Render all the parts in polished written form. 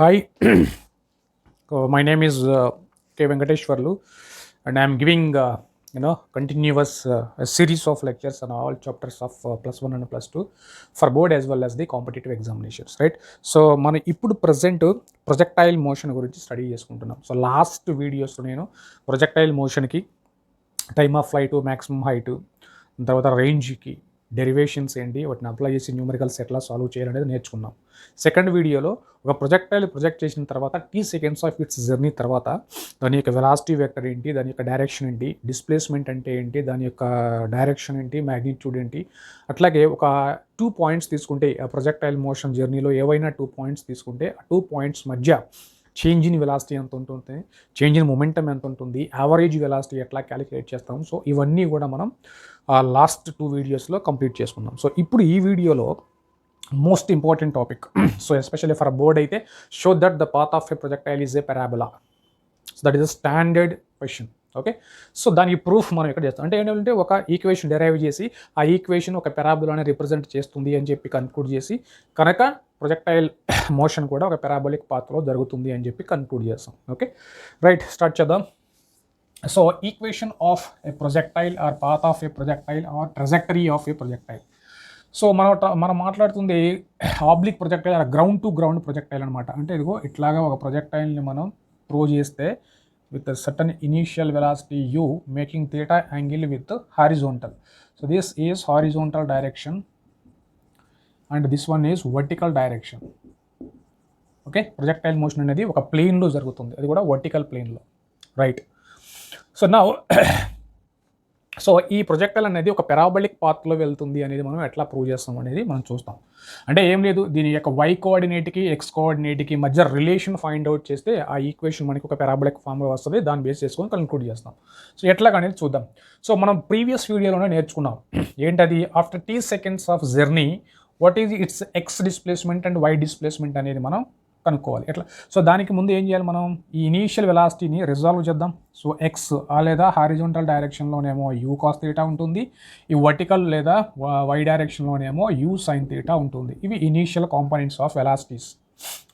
Hi, my name is K. Venkateshwarlu, and I am giving continuous a series of lectures on all chapters of plus one and plus two for board as well as the competitive examinations, right? So మనం ఇప్పుడు present projectile motion గురించి study చేసుకుంటున్నాం. So last వీడియోస్లో నేను projectile మోషన్కి time of flight, maximum height, తర్వాత రేంజ్కి derivations ఏంటి, వాటిని అప్లై చేసి న్యూమరికల్స్ ఎట్లా సాల్వ్ చేయాలనేది నేర్చుకున్నాం. సెకండ్ వీడియోలో ఒక ప్రొజెక్టైల్ ప్రొజెక్ట్ చేసిన తర్వాత seconds ఆఫ్ ఇట్స్ జర్నీ తర్వాత దాని యొక్క వెలాసిటీ వెక్టర్ ఏంటి, దాని యొక్క డైరెక్షన్ ఏంటి, డిస్ప్లేస్మెంట్ అంటే ఏంటి, దాని యొక్క డైరెక్షన్ ఏంటి, మ్యాగ్నిట్యూడ్ ఏంటి, అట్లాగే ఒక 2 పాయింట్స్ తీసుకుంటే ఆ ప్రొజెక్టైల్ మోషన్ జర్నీలో ఏవైనా 2 పాయింట్స్ తీసుకుంటే ఆ 2 పాయింట్స్ మధ్య చేంజ్ ఇన్ వెలాసిటీ ఎంత ఉంటుంది, చేంజ్ ఇన్ మొమెంటం ఎంత ఉంటుంది, యావరేజ్ వెలాసిటీ ఎట్లా క్యాలిక్యులేట్ చేస్తాం. సో ఇవన్నీ కూడా మనం లాస్ట్ 2 వీడియోస్లో కంప్లీట్ చేసుకున్నాం. సో ఇప్పుడు ఈ వీడియోలో most important topic, so especially for board అయితే, show that the path of a projectile is a parabola. So that is a standard question. Okay, so దానికి ప్రూఫ్ మనం ఇక్కడ చేస్తాం. అంటే ఏంటంటే ఒక ఈక్వేషన్ డెరైవ్ చేసి ఆ ఈక్వేషన్ ఒక పారాబోలాని రిప్రజెంట్ చేస్తుంది అని చెప్పి కన్క్లూడ్ చేసి కనుక ప్రొజెక్టైల్ మోషన్ కూడా ఒక పారాబోలిక్ పాత్లో జరుగుతుంది అని చెప్పి కన్క్లూడ్ చేస్తాం. ఓకే, రైట్, స్టార్ట్ చేద్దాం. So equation of a projectile or path of a projectile or trajectory of a projectile. So మనం మాట్లాడుతుంది oblique projectile or ground to ground projectile అనమాట. అంటే ఇదిగో ఇట్లాగా ఒక ప్రొజెక్టైల్ని మనం త్రో చేస్తే with a certain initial velocity u making theta angle with horizontal. So this is horizontal direction and this one is vertical direction. Okay, projectile motion అనేది ఒక plane లో జరుగుతుంది, అది కూడా వర్టికల్ ప్లేన్ లో, రైట్. సో నౌ సో ఈ projectile అనేది ఒక పారాబోలిక్ పాత్లో వెళ్తుంది అనేది మనం ఎట్లా ప్రూవ్ చేస్తాం అనేది మనం చూస్తాం. అంటే ఏం లేదు, దీని యొక్క y కోఆర్డినేట్కి x కోఆర్డినేట్కి మధ్య రిలేషన్ ఫైండ్ అవుట్ చేస్తే ఆ ఈక్వేషన్ మనకి ఒక పారాబోలిక్ ఫామ్లో వస్తుంది. దాన్ని బేస్ చేసుకొని కన్క్లూడ్ చేస్తాం. సో ఎట్లా అనేది చూద్దాం. సో మనం ప్రీవియస్ వీడియోలోనే నేర్చుకున్నాం ఏంటది, after t seconds of journey what is it's x displacement and y displacement అనేది మనం కనుక్కోవాలి. ఎట్లా, సో దానికి ముందు ఏం చేయాలి, మనం ఈ ఇనీషియల్ వెలాసిటీని రిజాల్వ్ చేద్దాం. సో ఎక్స్ లేదా హారిజాంటల్ డైరెక్షన్లోనేమో యూ కాస్ థీటా ఉంటుంది, ఈ వర్టికల్ లేదా వై డైరెక్షన్లోనేమో యూ సైన్ థీటా ఉంటుంది. ఇవి initial components of velocities.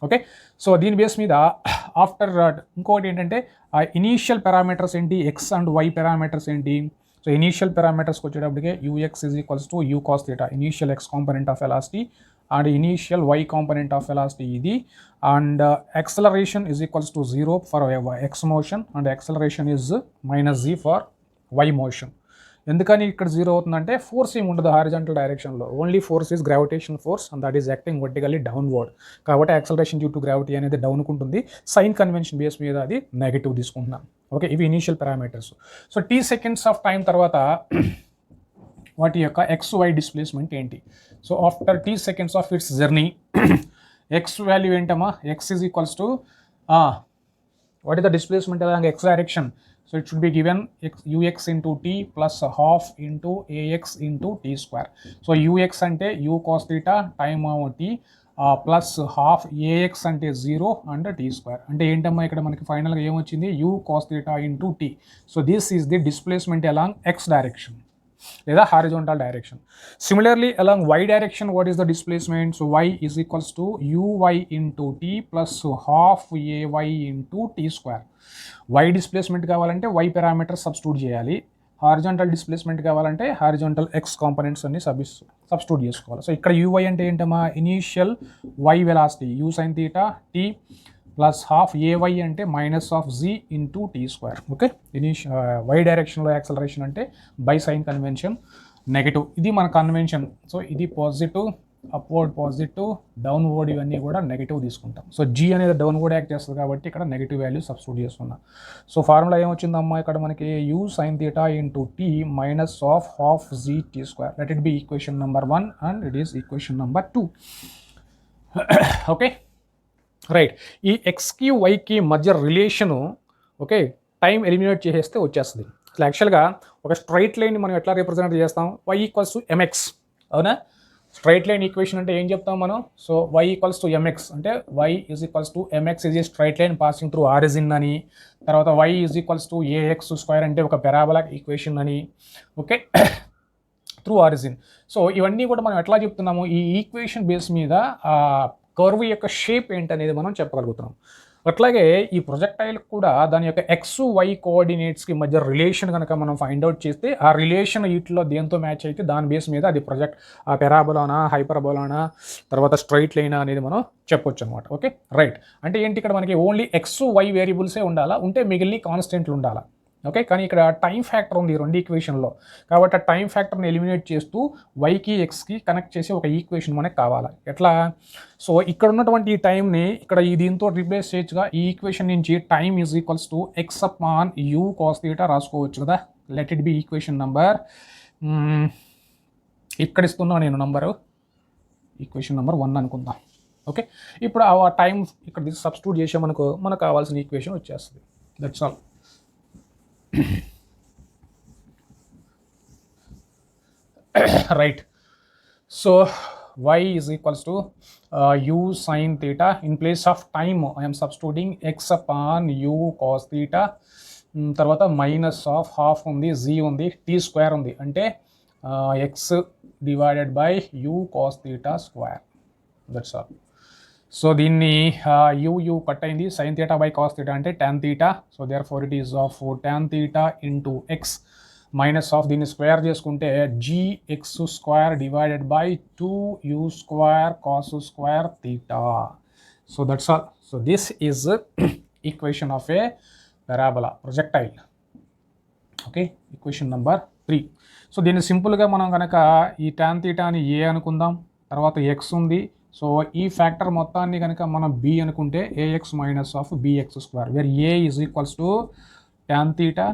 Okay, so దీని బేస్ మీద ఆఫ్టర్ ఇంకొకటి ఏంటంటే ఆ ఇనీషియల్ పారామీటర్స్ ఏంటి, ఎక్స్ అండ్ వై పారామీటర్స్ ఏంటి. సో ఇనీషియల్ పారామీటర్స్కి వచ్చేటప్పటికే u x is equals to u cos theta, initial X component of velocity, and initial y component of velocity ఇది, and acceleration is equals to 0 for x motion and acceleration is minus z for y motion. ఎందుకని ఇక్కడ 0 అవుతుందంటే force ఏమి ఉండదు horizontal డైరెక్షన్లో, only force is gravitation force and that is acting vertically downward. కాబట్టి acceleration due to gravity అనేది డౌన్కు ఉంటుంది. Sign convention base మీద అది నెగిటివ్ తీసుకుంటున్నాం. ఓకే, ఇవి initial parameters. So t seconds of time తర్వాత వాటి యొక్క ఎక్స్ వై డిస్ప్లేస్మెంట్ ఏంటి. So after t seconds of its journey X value ఏంటమ్మా, X is equals to what is the displacement along X direction. So it should be given ux into t plus half into a x into t square. So ux అంటే u cos theta time t plus half a x అంటే 0 and tea square. అంటే ఏంటమ్మా ఇక్కడ మనకి ఫైనల్గా ఏమొచ్చింది, u cos theta into t. So this is the displacement along X direction లేదా horizontal direction. Similarly along Y direction what is the displacement. So Y is equals to u y into t plus half a y into t square. Y displacement కావాలంటే Y parameter substitute చేయాలి, horizontal displacement కావాలంటే horizontal X components అన్ని substitute చేసుకోవాలి. So ఇక్కడ u y అంటే ఏంటమ్మా, initial Y velocity u sine theta tea plus half a y అంటే minus of g into t square. Okay, y డైరెక్షన్లో యాక్సలరేషన్ అంటే బై సైన్ కన్వెన్షన్ నెగిటివ్, ఇది మన కన్వెన్షన్. సో ఇది పాజిటివ్, అప్వర్డ్ పాజిటివ్, డౌన్వర్డ్ ఇవన్నీ కూడా నెగిటివ్ తీసుకుంటాం. సో జీ అనేది డౌన్వర్డ్ యాక్ట్ చేస్తుంది కాబట్టి ఇక్కడ నెగిటివ్ వాల్యూ సబ్స్టిట్యూట్ చేస్తున్నాం. సో ఫార్ములా ఏమొచ్చిందమ్మా ఇక్కడ మనకి, u sine theta into t minus of half g t square. Let it be equation number 1 and it is equation number 2. Okay, right. ఈ ఎక్స్కి వైకి మధ్య రిలేషను ఓకే టైం ఎలిమినేట్ చేసేస్తే వచ్చేస్తుంది. అసలు యాక్చువల్గా ఒక స్ట్రైట్ లైన్ని మనం ఎట్లా రిప్రజెంట్ చేస్తాం, y ఈక్వల్స్ టు mx. అవునా, స్ట్రైట్ లైన్ ఈక్వేషన్ అంటే ఏం చెప్తాం మనం. So y equals to mx అంటే y is equals to mx is a straight line passing through origin అని, తర్వాత y is equals to ax square అంటే ఒక పారాబోలిక్ ఈక్వేషన్ అని. Okay, through origin. సో ఇవన్నీ కూడా మనం ఎట్లా చెప్తున్నాము, ఈ ఈక్వేషన్ బేస్ మీద కర్వ్ యొక్క షేప్ ఏంటనేది మనం చెప్పగలుగుతున్నాం. అట్లాగే ఈ ప్రొజెక్టైల్ కూడా దాని యొక్క ఎక్స్ వై కోఆర్డినేట్స్కి మధ్య రిలేషన్ కనుక మనం ఫైండ్ అవుట్ చేస్తే ఆ రిలేషన్ వీటిలో దేంతో మ్యాచ్ అయితే దాని బేస్ మీద అది ఆ పెరాబోలానా, హైపర్బోలానా, తర్వాత స్ట్రైట్ లైనా అనేది మనం చెప్పొచ్చు అనమాట. Okay, right. అంటే ఏంటి, ఇక్కడ మనకి ఓన్లీ ఎక్స్ వై వేరియబుల్సే ఉండాలా, ఉంటే మిగిలిన కాన్స్టెంట్లు ఉండాలా. ఓకే, కానీ ఇక్కడ టైం ఫ్యాక్టర్ ఉంది రెండు ఈక్వేషన్లో, కాబట్టి ఆ టైం ఫ్యాక్టర్ని ఎలిమినేట్ చేస్తూ వైకి ఎక్స్కి కనెక్ట్ చేసి ఒక ఈక్వేషన్ మనకు కావాలి. ఎట్లా? సో ఇక్కడ ఉన్నటువంటి ఈ టైంని ఇక్కడ దీంతో రీప్లేస్ చేయొచ్చుగా. ఈ ఈక్వేషన్ నుంచి time is equals to X upon you cos theta రాసుకోవచ్చు కదా. Let it be equation number, ఇక్కడ ఇస్తున్నా నేను నంబరు, ఈక్వేషన్ నెంబర్ 1 అనుకుందాం. ఓకే, ఇప్పుడు ఆ టైం ఇక్కడ సబ్స్టిట్యూట్ చేసామనుకో మనకు కావాల్సిన ఈక్వేషన్ వచ్చేస్తుంది. That's all. Right. So y is equals to u sin theta. In place of time I am substituting x upon u cos theta. తర్వాత మైనస్ ఆఫ్ హాఫ్ ఉంది, G ఉంది, T square ఉంది, అంటే X divided by U cos theta square. That's all. So దీన్ని U cut అయింది, sine theta by cos theta అంటే tan theta. So therefore it is of tan theta into X minus of దీన్ని square చేసుకుంటే G X square divided by 2u square cos square theta. So that's all. So this is equation of A parabola projectile. Okay, equation number 3. So దీన్ని సింపుల్గా మనం కనుక ఈ tan థీటాని ఏ అనుకుందాం, తర్వాత X ఉంది. సో ఈ ఫ్యాక్టర్ మొత్తాన్ని కనుక మనం బి అనుకుంటే a x minus of b x square, where a is equals to tan theta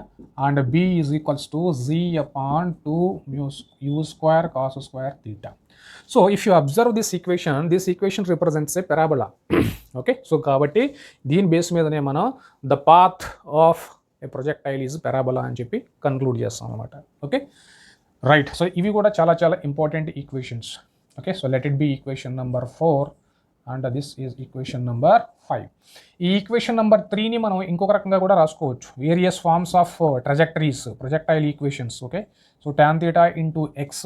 and b is equals to z upon 2u square cos square theta. So if you observe this equation represents a parabola. Okay, so kabatti deen base meedane mana the path of a projectile is parabola అని చెప్పి conclude చేస్తాం అన్నమాట. Okay, right. So ఇవి కూడా చాలా చాలా important equations. Okay, so let it be equation number 4 and this is equation number 5. ఈ equation number 3ని మనం ఇంకొక రకంగా కూడా రాసుకోవచ్చు, various forms of trajectories projectile equations. Okay, so tan theta into x,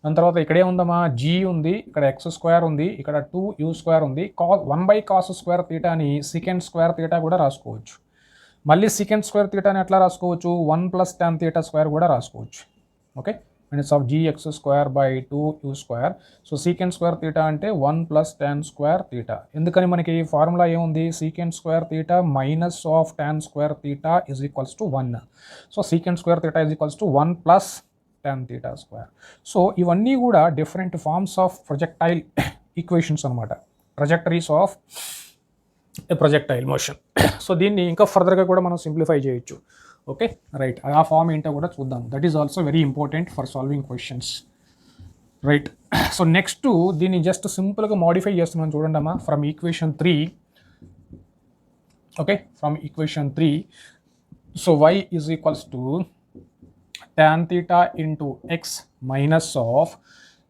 దాని తర్వాత ఇక్కడే ఉందమ్మా జీ ఉంది, ఇక్కడ ఎక్స్ స్క్వేర్ ఉంది, ఇక్కడ 2u స్క్వేర్ ఉంది, 1/cos స్క్వేర్ థీటాని సెకండ్ స్క్వేర్ థీటా కూడా రాసుకోవచ్చు. మళ్ళీ సెకండ్ స్క్వేర్ థీటాని ఎట్లా రాసుకోవచ్చు, 1 + tan θ స్క్వేర్ కూడా రాసుకోవచ్చు. Okay, minus of gx square by 2u square. So secant square theta అంటే 1 + tan square theta. ఎందుకని మనకి ఫార్ములా ఏముంది, secant square theta minus of tan square theta is equals to 1. So secant square theta is equals to 1 + tan theta square. So ఇవన్నీ కూడా different forms of projectile equations అనమాట, trajectories of a projectile motion. So దీన్ని ఇంకా ఫర్దర్గా కూడా మనం simplify చేయొచ్చు. Okay, right. ఆ ఫామ్ ఏంటో కూడా చూద్దాం. That is also very important for solving questions. Right. So next దీన్ని జస్ట్ సింపుల్గా మోడిఫై చేస్తున్నాను చూడండి అమ్మా, from equation 3. Okay, from equation 3. So Y is equals to tan θ into X minus of,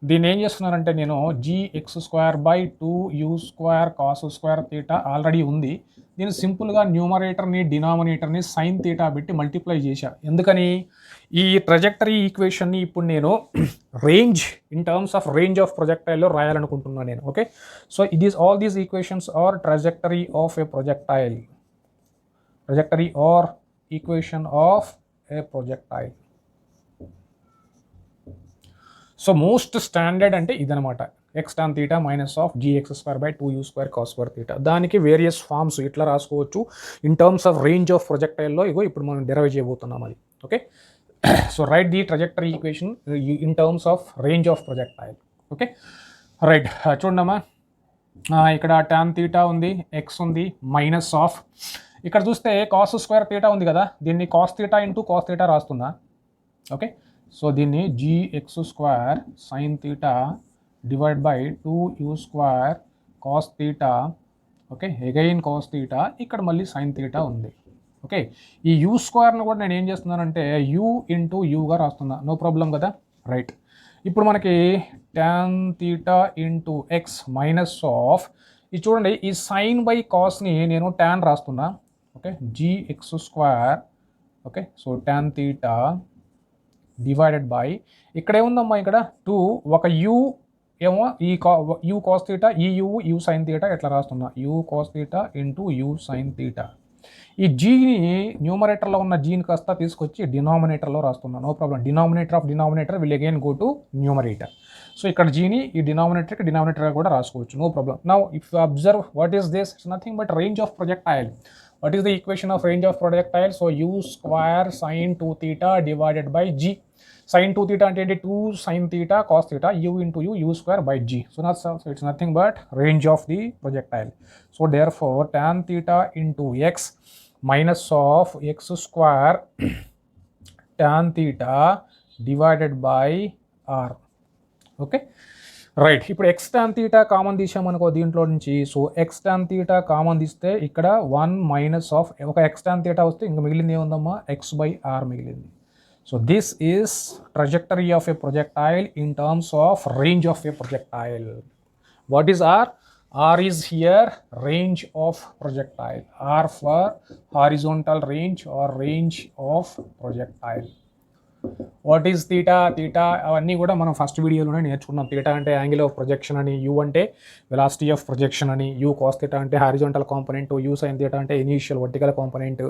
దీన్ని ఏం చేస్తున్నారంటే నేను gx square by 2u square cos square theta already ఉంది, దీన్ని సింపుల్గా న్యూమరేటర్ని డినామినేటర్ని సైన్ థీటా పెట్టి మల్టిప్లై చేశా. ఎందుకని, ఈ ట్రజెక్టరీ ఈక్వేషన్ని ఇప్పుడు నేను range in terms of range of ప్రొజెక్టైల్లో రాయాలనుకుంటున్నాను నేను. Okay, so all these equations are trajectory of a projectile, trajectory or equation of a projectile. So most standard అంటే ఇదనమాట, X tan θ minus of gx square by 2u square cos square theta. దానికి various forms ఇట్లా రాసుకోవచ్చు in terms of range of ప్రొజెక్టైల్లో. ఇగో ఇప్పుడు మనం derive చేయబోతున్నాం అది. Okay, so write the trajectory equation in terms of range of projectile. Okay, right. చూడమ్మా, ఇక్కడ tan θ ఉంది, ఎక్స్ ఉంది, మైనస్ ఆఫ్, ఇక్కడ చూస్తే కాస్ స్క్వేర్ థీటా ఉంది కదా, దీన్ని cos theta into cos theta రాస్తున్నా. ఓకే, సో దీన్ని gx square sine theta divide by 2u square cos theta. Okay, again cos theta, ఇక్కడ మళ్ళీ సైన్ థీటా ఉంది. ఓకే, ఈ యూ స్క్వేర్ను కూడా నేను ఏం చేస్తున్నానంటే యూ ఇంటూ యూగా రాస్తున్నా, నో ప్రాబ్లం కదా. రైట్. ఇప్పుడు మనకి tan theta into X minus of, ఇది చూడండి, ఈ సైన్ బై కాస్ని నేను ట్యాన్ రాస్తున్నా. Okay, gx square. Okay, so tan theta divided by, ఇక్కడ ఏముందమ్మా, ఇక్కడ 2, ఒక యూ ఏమో ఈ యూ కాస్ తీటా, ఈ యూ సైన్ తీటా ఎట్లా రాస్తున్నా, u cos theta into u sine theta. ఈ జీని న్యూమరేటర్లో ఉన్న జీని కాస్త తీసుకొచ్చి డినామినేటర్లో రాస్తున్నా, no problem. Denominator of denominator will again go to numerator. So ఇక్కడ జీని ఈ డినామినేటర్గా కూడా రాసుకోవచ్చు, no problem. Now if you observe what is this, it's nothing but range of projectile. What is the equation of range of projectile? So u square sin 2 theta divided by g. Sin 2 theta అంటే 2 sin theta cos theta, u into u square by g. So it's nothing but range of the projectile. So therefore tan theta into x minus of x square tan theta divided by r. Okay. Right. ఇప్పుడు x tan theta common తీసామనుకో దీంట్లో నుంచి. So x tan theta common తీస్తే ఇక్కడ 1 minus of ఒక x tan theta వస్తే ఇంకా మిగిలింది ఏముందమ్మా, ఎక్స్ బై ఆర్ మిగిలింది. So this is trajectory of a projectile in terms of range of a projectile. What is r? R is here range of projectile. R for horizontal range or range of projectile. What is theta? Theta అవన్నీ కూడా మనం first వీడియోలోనే నేర్చుకున్నాం. Theta అంటే angle of projection అని, U అంటే velocity of projection అని, U cos theta అంటే horizontal component, U sine theta అంటే initial vertical component,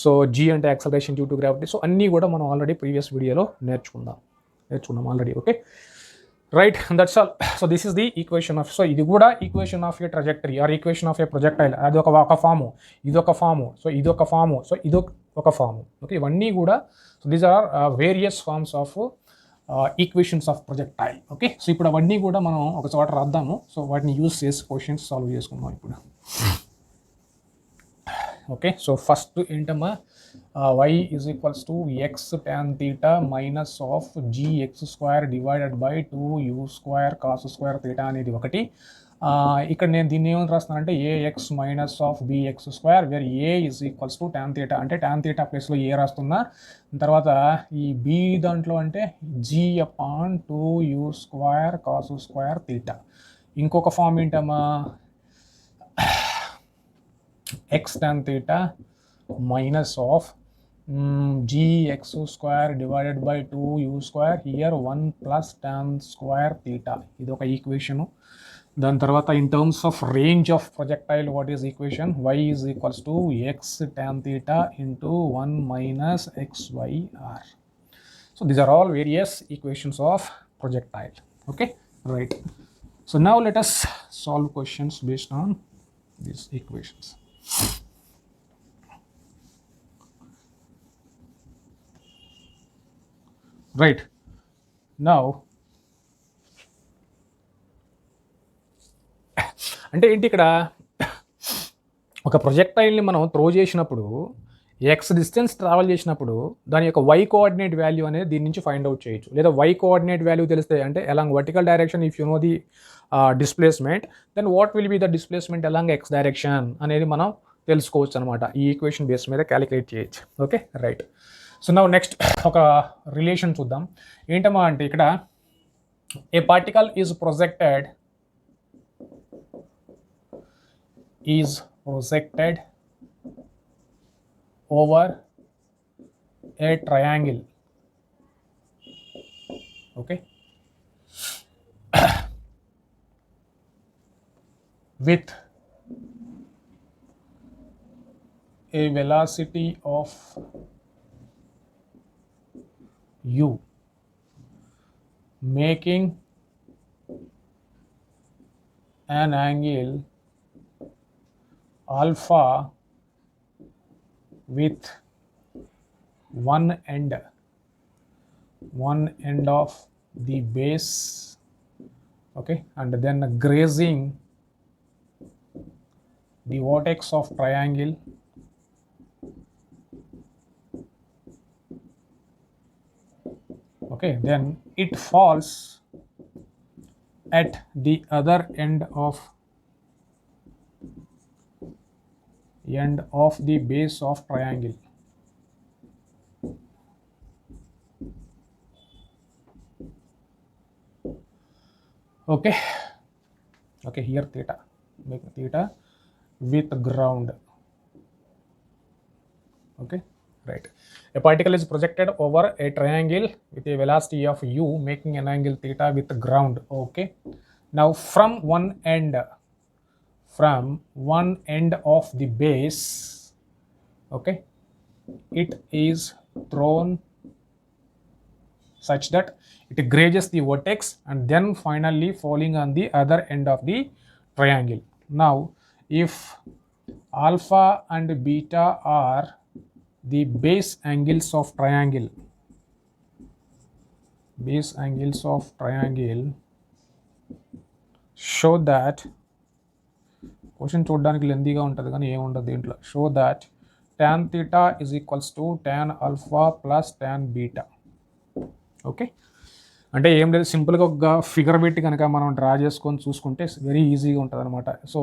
so G అంటే acceleration due to gravity. So అన్నీ కూడా మనం ఆల్రెడీ ప్రీవియస్ వీడియోలో నేర్చుకున్నాం already. Okay right, that's all. So this is the equation of, so ఇది కూడా equation of A trajectory or equation of a projectile. అది ఒక ఫాము, ఇదొక ఫాము, సో ఇదొక ఫాము, సో ఇదొక ఫాము. ఓకే, ఇవన్నీ కూడా so these are various forms of equations of projectile. Okay, so ఇప్పుడు అవన్నీ కూడా మనం ఒక చోట రాద్దాము. సో వాటిని యూజ్ చేసి క్వశ్చన్స్ సాల్వ్ చేసుకుందాం ఇప్పుడు. ఓకే, సో ఫస్ట్ ఏంటమ్మా, y is equals to x tan theta minus of gx square divided by 2u square cos square theta అనేది ఒకటి. ఇక్కడ నేను దీన్ని ఏమని రాస్తున్నానంటే ax minus of bx square, where a is equals to tan theta అంటే tan theta ప్లేస్లో a రాస్తున్నా. తర్వాత ఈ b దాంట్లో అంటే g upon 2u square cos square theta. ఇంకొక ఫామ్ ఏంటమ్మా, x tan theta minus of gx square divided by 2u square, here 1 plus tan square theta. ఇది ఒక ఈక్వేషను. దాని తర్వాత in terms of range of projectile what is equation, y is equals to x tan theta into 1 minus x by r. So these are all various equations of projectile. Okay, right. So now let us solve questions based on these equations. Right, now అంటే ఏంటి ఇక్కడ, ఒక ప్రొజెక్టైల్ని మనం throw చేసినప్పుడు X distance travel చేసినప్పుడు దాని యొక్క why coordinate value అనేది దీని నుంచి ఫైండ్ అవుట్ చేయొచ్చు. లేదా వై కోఆర్డినేట్ వాల్యూ తెలిస్తే అంటే along vertical direction if you know the displacement, then what will be the displacement along X direction అనేది మనం తెలుసుకోవచ్చు అనమాట. ఈ ఈక్వేషన్ బేస్ మీద క్యాలిక్యులేట్ చేయొచ్చు. Okay right. So now next ఒక రిలేషన్ చూద్దాం. ఏంటమ్మా అంటే ఇక్కడ a particle is projected over a triangle. Okay, with a velocity of u, making an angle alpha with one end of the base, okay, and then grazing the vertex of triangle okay, then it falls at the other end of the base of triangle. Okay, here theta, make theta with ground. Okay, right. A particle is projected over a triangle with a velocity of u making an angle theta with the ground. Okay, now from one end of the base, okay, it is thrown such that it grazes the vertex and then finally falling on the other end of the triangle. Now if alpha and beta are the base angles of triangle, show that question చూడడానికి లెందీగా ఉంటుంది కానీ ఏముండదు దీంట్లో. Show that tan theta is equals to tan alpha plus tan beta. Okay, అంటే ఏం లేదు, సింపుల్గా ఒక ఫిగర్ పెట్టి కనుక మనం డ్రా చేసుకొని చూసుకుంటే వెరీ ఈజీగా ఉంటుంది అనమాట. సో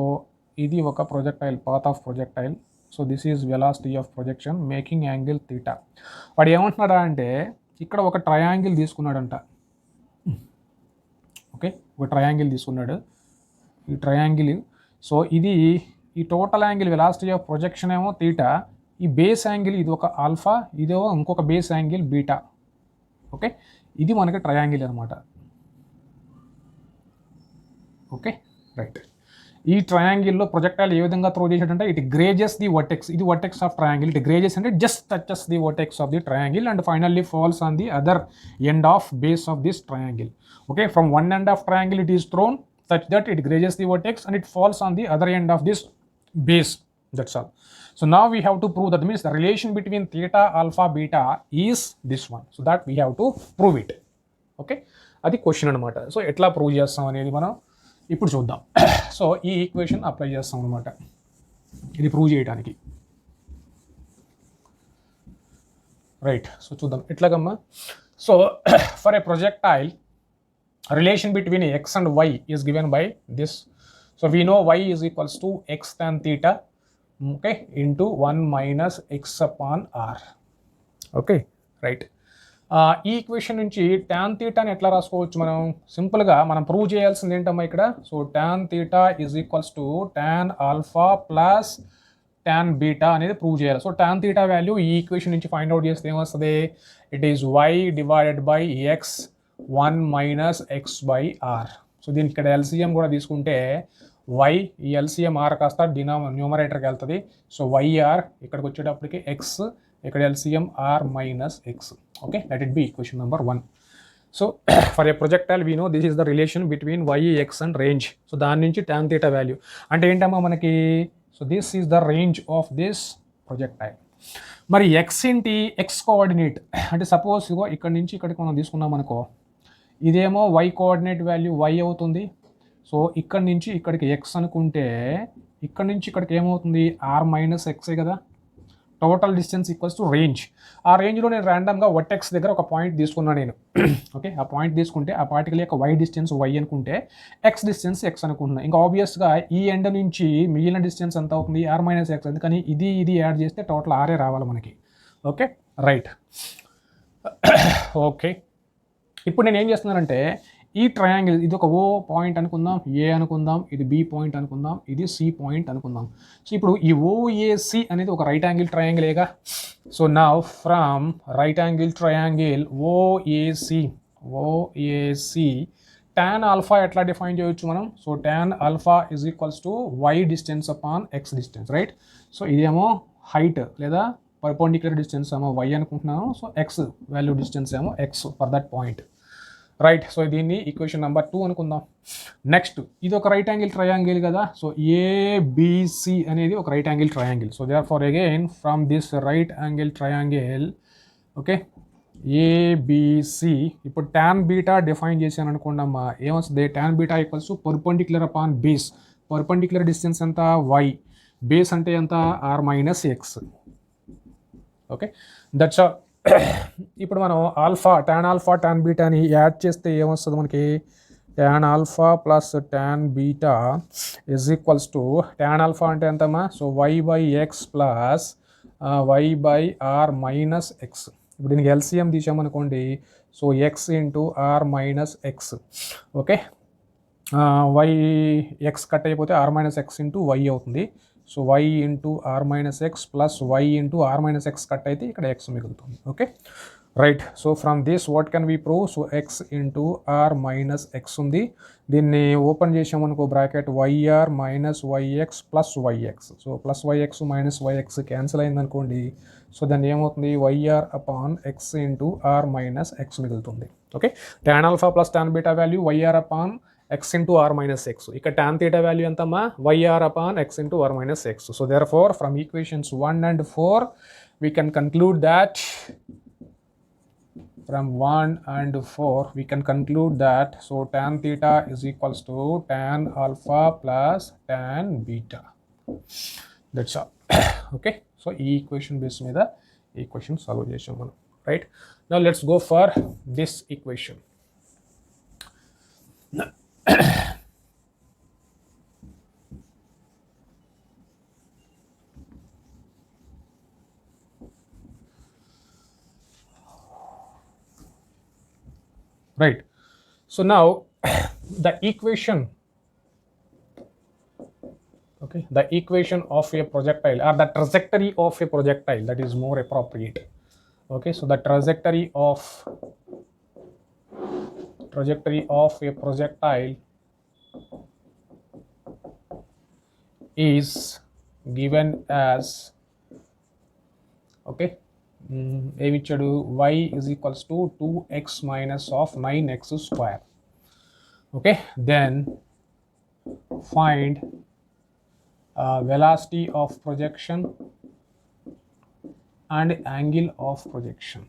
ఇది ఒక projectile, path of projectile. So this is velocity of projection making angle theta. వాడు ఏమంటున్నాడా అంటే ఇక్కడ ఒక ట్రయాంగిల్ తీసుకున్నాడంట. ఓకే, ఒక ట్రయాంగిల్ తీసుకున్నాడు, ఈ ట్రయాంగిల్. సో ఇది ఈ total angle velocity of projection ఏమో థీటా, ఈ బేస్ యాంగిల్ ఇది ఒక ఆల్ఫా, ఇదేమో ఇంకొక బేస్ యాంగిల్ బీటా. ఓకే, ఇది మనకి ట్రయాంగిల్ అనమాట. Okay, right. ఈ ట్రయాంగిల్లో ప్రొజెక్టైల్ ఏ విధంగా త్రో చేసాడంటే ఇట్ గ్రేజెస్ ది వర్టెక్స్, ఇది vertex of triangle. It grazes అంటే just touches the vertex of the triangle and finally falls on the other end of base of this triangle. Okay, from one end of triangle it is thrown such that it grazes the vertex and it falls on the other end of this base. That's all. So now we have to prove that, means the relation between theta, alpha, beta is this one. So that we have to prove it. Okay, అది question అనమాట. So ఎట్లా prove చేస్తాం అనేది మనం ఇప్పుడు చూద్దాం. So ఈ equation apply చేస్తాం అనమాట ఇది ప్రూవ్ చేయడానికి. రైట్, సో చూద్దాం ఎట్లాగమ్మా. So for a projectile, relation between x and y is given by this. So we know y is equals to x tan theta, okay, into 1 minus x upon r. Okay, right. ఈ equation నుంచి tan theta ని ఎట్లా రాసుకోవచ్చు మనం? సింపుల్గా మనం prove చేయాల్సింది ఏంటమ్మా ఇక్కడ. So tan theta is equals to tan alpha plus tan beta అనేది ప్రూవ్ చేయాలి. సో tan theta వాల్యూ ఈ ఈక్వేషన్ నుంచి ఫైండ్ అవుట్ చేస్తే ఏమొస్తుంది? It is y divided by x 1 minus x by r. So దీనికి ఇక్కడ ఎల్సిఎం కూడా తీసుకుంటే y, ఈ ఎల్సిఎం r కాస్త న్యూమరేటర్కి వెళ్తుంది. సో వైఆర్ ఇక్కడికి వచ్చేటప్పటికి x, ఇక్కడ LCM r minus x. Okay, let it be equation number 1. So for a projectile we know this is the relation between y, x and range. So దాని నుంచి tan theta value అంటే ఏంటమ్మా మనకి? So this is the range of this projectile. మరి x ఏంటి? x coordinate అంటే suppose ఇగో ఇక్కడ నుంచి ఇక్కడికి మనం తీసుకున్నాం అనుకో, ఇదేమో y కోఆర్డినేట్ వాల్యూ y అవుతుంది. సో ఇక్కడ నుంచి ఇక్కడికి x అనుకుంటే ఇక్కడ నుంచి ఇక్కడికి ఏమవుతుంది? r మైనస్ ఎక్సే కదా. Total distance equals to range. ఆ రేంజ్లో నేను ర్యాండమ్గా వర్టెక్స్ దగ్గర ఒక పాయింట్ తీసుకున్నాను నేను. ఓకే, ఆ పాయింట్ తీసుకుంటే ఆ పార్టికల్ యొక్క y డిస్టెన్స్ y అనుకుంటే x డిస్టెన్స్ x అనుకుంటున్నాను. ఇంకా ఆబ్వియస్గా ఈ ఎండ్ నుంచి మిగిలిన డిస్టెన్స్ ఎంత అవుతుంది? r minus X. అందుకని ఇది యాడ్ చేస్తే టోటల్ ఆరే రావాలి మనకి. Okay, right. ఓకే, ఇప్పుడు నేను ఏం చేస్తున్నానంటే ఈ ట్రయాంగిల్, ఇది ఒక ఓ పాయింట్ అనుకుందాం, ఏ అనుకుందాం, ఇది బి పాయింట్ అనుకుందాం, ఇది సి పాయింట్ అనుకుందాం. సో ఇప్పుడు ఈ ఓఏసి అనేది ఒక రైట్ యాంగిల్ ట్రయాంగిలేగా. So now from right angle triangle OAC tan alpha ఎట్లా డిఫైన్ చేయొచ్చు మనం? So tan alpha is equals to y distance upon x distance, right. So ఇదేమో హైట్ లేదా పర్పెండిక్యులర్ డిస్టెన్స్ ఏమో y అనుకుంటున్నాను. సో x వాల్యూ డిస్టెన్స్ ఏమో x for that point, right. So దీన్ని equation number 2 అనుకుందాం. నెక్స్ట్ ఇది ఒక రైట్ యాంగిల్ ట్రయాంగిల్ కదా. సో ఏబిసి అనేది ఒక right angle triangle. So therefore again from this right angle triangle, okay, ABC. ఇప్పుడు tan beta define చేశాను అనుకోండి అమ్మా, ఏమొస్తుంది? tan beta equals to perpendicular upon base. Perpendicular distance ఎంత? y. Base అంటే ఎంత? r minus X. Okay, that's all. ఇప్పుడు మనం tan ఆల్ఫా tan బీటాని యాడ్ చేస్తే ఏమొస్తుంది మనకి? tan alpha plus tan beta is equals to tan alpha అంటే ఎంతమ్మా? So y by x plus y by are minus X. ఇప్పుడు దీనికి ఎల్సిఎం తీసామనుకోండి, so X into R minus X. Okay, y X cut అయిపోతే R minus X into y అవుతుంది. So y into R minus X plus y into R minus X cut అయితే ఇక్కడ X మిగులుతుంది. Okay right. So from this what can we prove? So X into R minus X ఉంది. దీన్ని open చేసామనుకో bracket YR minus YX plus YX. So plus YX minus y x cancel అయిందనుకోండి. సో దాన్ని ఏమవుతుంది? YR upon X into R minus X మిగులుతుంది. Okay tan alpha plus tan beta value YR upon x into r minus x. ఇక్కడ tan theta value ఎంతమ్మా? yr upon x into r minus x. So therefore from equations 1 and 4 we can conclude that from 1 and 4 we can conclude that so tan theta is equals to tan alpha plus tan beta. That's all. Okay, so ఈ equation base మీద equation solve చేసాం మనం, right? Now let's go for this equation. Right. So now the equation, okay, the equation of a projectile or the trajectory of a projectile, that is more appropriate. Okay, so the trajectory of a projectile is given as, okay, ఏమిచ్చాడు? y is equals to 2x minus of 9x square. Okay, then find velocity of projection and angle of projection.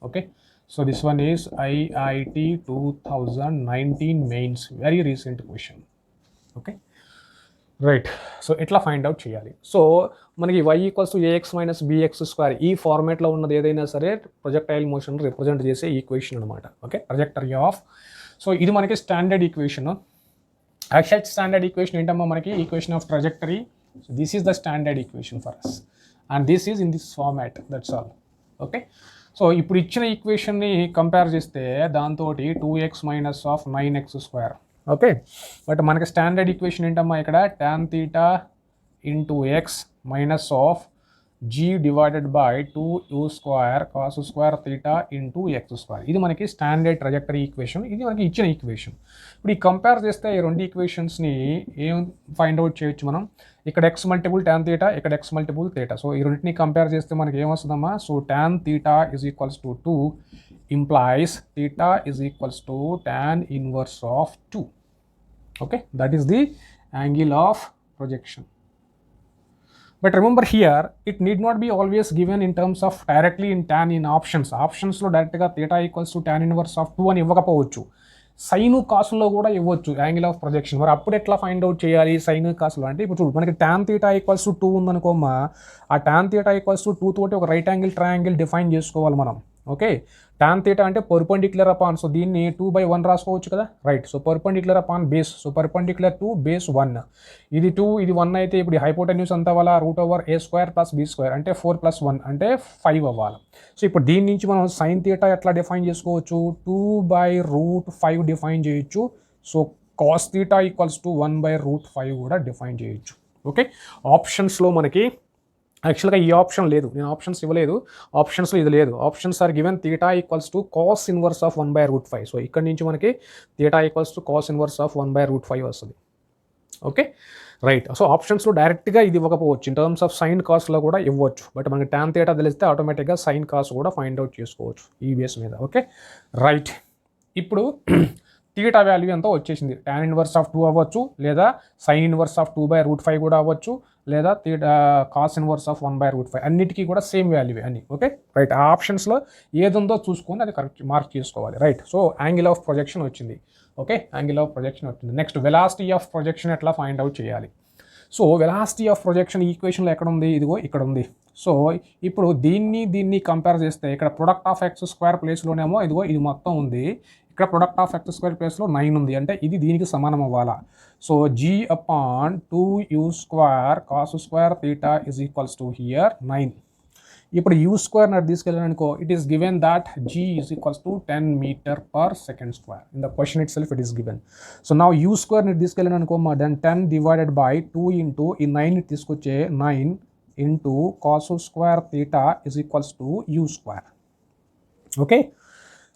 Okay, so this one is IIT 2019 mains, very recent question. Okay, right. So ఎట్లా find out చేయాలి? So మనకి y equals to ax minus bx square ఈ ఫార్మేట్లో ఉన్నది ఏదైనా సరే projectile motion represent చేసే equation అనమాట. Okay, trajectory of. సో ఇది మనకి standard equation. Actual standard equation ఏంటమ్మా? మనకి equation of trajectory. So this is the standard equation for us and this is in this format, that's all. Okay, so ఇప్పుడు ఇచ్చిన ఈక్వేషన్ని compare చేస్తే దాంతో 2x minus of 9x square. Okay, but మనకి standard equation ఏంటమ్మా? ఇక్కడ tan theta into X minus of g divided by 2u square cos square theta into X square. ఇది మనకి స్టాండర్డ్ ట్రజెక్టరీ ఈక్వేషన్. ఇది మనకి ఇచ్చిన ఈక్వేషన్. ఇప్పుడు ఈ కంపేర్ చేస్తే ఈ రెండు ఈక్వేషన్స్ని ఏం ఫైండ్ అవుట్ చేయొచ్చు మనం? ఇక్కడ ఎక్స్ మల్టిపుల్ tan theta, ఇక్కడ ఎక్స్ మల్టిపుల్ theta. సో ఈ రెండింటిని కంపేర్ చేస్తే మనకి ఏమొస్తుందమ్మా? So tan theta is equals to 2 implies theta is equals to tan inverse of 2. Okay, that is the angle of projection. But remember here it need not be always given in terms of directly in tan in options లో డైరెక్ట్గా theta equals to tan inverse of 2 అని ఇవ్వకపోవచ్చు. Sign కాసులో కూడా ఇవ్వచ్చు angle of projection. మరి అప్పుడు ఎట్లా find out చేయాలి సైను కాసులో అంటే? ఇప్పుడు చూడు, మనకి tan theta equals to 2 ఉందనుకోమ్మా, ఆ tan theta equals to 2 తోటి ఒక రైట్ యాంగిల్ ట్రయాంగిల్ డిఫైన్ చేసుకోవాలి మనం. ఓకే, tan theta అంటే పర్పెండిక్యులర్ అపాన్, సో దీన్ని 2/1 రాసుకోవచ్చు కదా, right. So perpendicular upon base, so perpendicular to base 1. ఇది 2 ఇది 1 అయితే ఇప్పుడు హైపోటెన్యూస్ అంతా వల్ల √a² ప్లస్ b² అంటే 4 + 1 అంటే 5 అవ్వాలి. సో ఇప్పుడు దీని నుంచి మనం సైన్ థీటా ఎట్లా డిఫైన్ చేసుకోవచ్చు? 2/√5 డిఫైన్ చేయొచ్చు. So cos theta equals to 1/√5 కూడా డిఫైన్ చేయొచ్చు. ఓకే, ఆప్షన్స్లో మనకి యాక్చువల్గా ఈ ఆప్షన్ లేదు, నేను ఆప్షన్స్ ఇవ్వలేదు. ఆప్షన్స్లో ఇది లేదు. Options are given theta equals to cos inverse of 1/√5. So ఇక్కడ నుంచి మనకి theta equals to cos inverse of 1/√5 వస్తుంది. Okay right. సో ఆప్షన్స్లో డైరెక్ట్గా ఇది ఇవ్వకపోవచ్చు, ఇన్ టర్మ్స్ ఆఫ్ సైన్ కాస్ట్లో కూడా ఇవ్వచ్చు. బట్ మనకి tan theta తెలిస్తే ఆటోమేటిక్గా సైన్ కాస్ కూడా ఫైండ్ అవుట్ చేసుకోవచ్చు ఈ బేస్ మీద. Okay right. ఇప్పుడు థీటా వాల్యూ ఎంతో వచ్చేసింది. tan ఇన్వర్స్ ఆఫ్ 2 అవ్వచ్చు, లేదా సైన్ ఇన్వర్స్ ఆఫ్ 2/√5 కూడా అవ్వచ్చు, లేదా కాస్ ఇన్వర్స్ ఆఫ్ 1/√5. అన్నిటికీ కూడా సేమ్ వాల్యూ అన్ని. Okay right. ఆ ఆప్షన్స్లో ఏది ఉందో చూసుకొని అది కరెక్ట్ మార్క్ చేసుకోవాలి, right. So angle of projection వచ్చింది. ఓకే, యాంగిల్ ఆఫ్ ప్రొజెక్షన్ వచ్చింది. నెక్స్ట్ వెలాసిటీ ఆఫ్ ప్రొజెక్షన్ ఎట్లా ఫైండ్ అవుట్ చేయాలి? సో వెలాసిటీ ఆఫ్ ప్రొజెక్షన్ ఈక్వేషన్లో ఎక్కడ ఉంది? ఇదిగో ఇక్కడ ఉంది. సో ఇప్పుడు దీన్ని కంపేర్ చేస్తే ఇక్కడ ప్రొడక్ట్ ఆఫ్ x² ప్లేస్లోనేమో ఇదిగో ఇది మొత్తం ఉంది, ఇక్కడ ప్రొడక్ట్ ఆఫ్ x² ప్లేస్లో 9 ఉంది, అంటే ఇది దీనికి సమానం అవ్వాలా. So g/2u² cos² θ is equals to here 9. ఇప్పుడు u square నాటి తీసుకెళ్ళాలనుకో, it is given that g is equals to 10 meter per second square. In the question itself it is given. So now u square నాటి తీసుకెళ్ళాలనుకో, then 10 divided by 2 into ఈ 9 తీసుకొచ్చే 9 into cos square theta is equals to u square. Okay,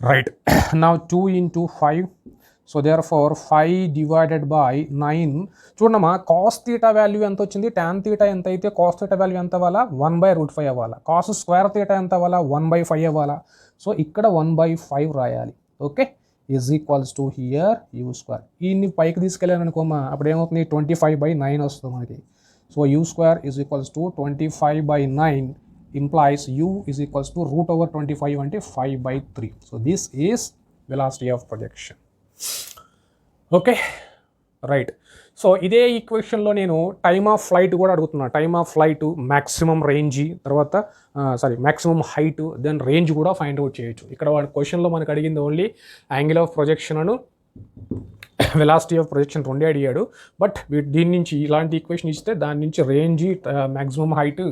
right. Now 2 into 5. So therefore 5 divided by 9. చూడమ్మా, cos theta value ఎంత వచ్చింది, tan theta ఎంత అయితే cos theta value ఎంత అవ్వాలా, 1/√5 అవ్వాలా. కాస్ స్క్వేర్ తీటా ఎంత అవ్వాలా, 1/5 అవ్వాలా. సో ఇక్కడ 1/5 రాయాలి. Okay, is equals to here you square. ఈయన్ని పైకి తీసుకెళ్ళాను అనుకోమా, అప్పుడు ఏమవుతుంది, 25/9 వస్తుంది మనకి. So U square is equals to 25/9 implies u is equals to √25 అంటే 5/3. So this is velocity of projection. Okay, right. So ఇదే ఈక్వేషన్లో నేను టైమ్ ఆఫ్ ఫ్లైట్ కూడా అడుగుతున్నా. Time of flight, maximum range, తర్వాత మ్యాక్సిమం హైట్, దెన్ రేంజ్ కూడా find out చేయొచ్చు. ఇక్కడ వాడి క్వశ్చన్లో మనకు అడిగింది only angle of projection Anu velocity of projection రెండే అడిగాడు. బట్ దీని నుంచి ఇలాంటి ఈక్వేషన్ ఇస్తే దాని నుంచి రేంజ్, మ్యాక్సిమం హైట్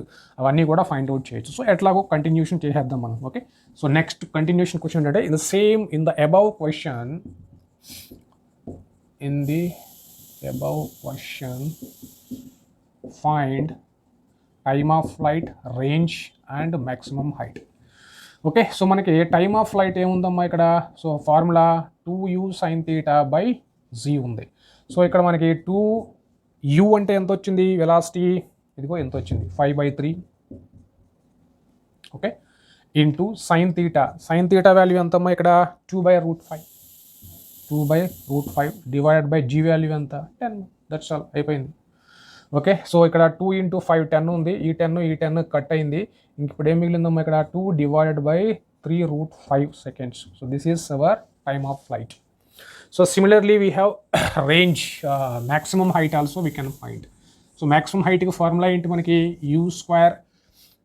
అవన్నీ కూడా ఫైండ్ అవుట్ చేయొచ్చు. సో ఎట్లాగో కంటిన్యూషన్ చేసేద్దాం మనం. Okay, so next continuation question ఏంటంటే, in the above question find time of flight, range and maximum height. Okay, so మనకి టైమ్ ఆఫ్ ఫ్లైట్ ఏముందమ్మా ఇక్కడ, so formula 2u sin theta by z ఉంది. So ఇక్కడ మనకి 2u అంటే ఎంత వచ్చింది వెలాసిటీ, ఇదిగో ఎంత వచ్చింది, 5/3. Okay, into sine theta value ఎంతమ్మా ఇక్కడ, 2/√5. 2/√5 డివైడెడ్ బై జీ వాల్యూ ఎంత, 10. దట్స్ ఆల్, అయిపోయింది. ఓకే, సో ఇక్కడ 2 into 5 10 ఉంది, ఈ 10 కట్ అయింది. ఇంక ఇప్పుడు ఏం మిగిలిందమ్మా ఇక్కడ, 2 divided by 3√5 seconds. So this is our time of flight. So similarly we have range, maximum height also we can find. So maximum హైట్కి ఫార్ములా ఏంటి మనకి, u square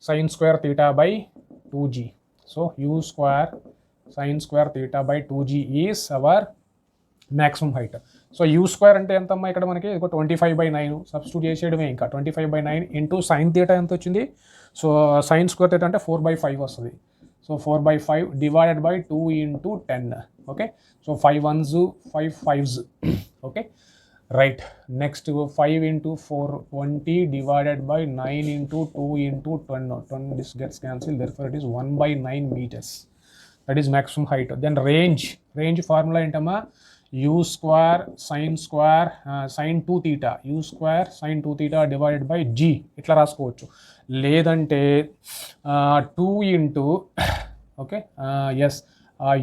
sin square theta by 2g. So u square sin square theta by 2g is our maximum height. So U square అంటే ఎంతమ్మా ఇక్కడ మనకి, 25/9 substitute చేసేయడమే. ఇంకా 25/9 into sine theta ఎంత వచ్చింది, సో సైన్ స్క్వేర్ తీటా అంటే 4/5 వస్తుంది. So 4/5 divided by 2 into 10. Okay, so 5 1s 5 5s. Okay, right. Next 5 into 4 20 divided by 9 into 2 into 10. This gets cancelled, therefore it is 1/9 meters. That is maximum height. Then range formula ఏంటమ్మా, u square sin 2 theta, u square sin 2 theta divided by g ఇట్లా రాసుకోవచ్చు. లేదంటే 2 into okay s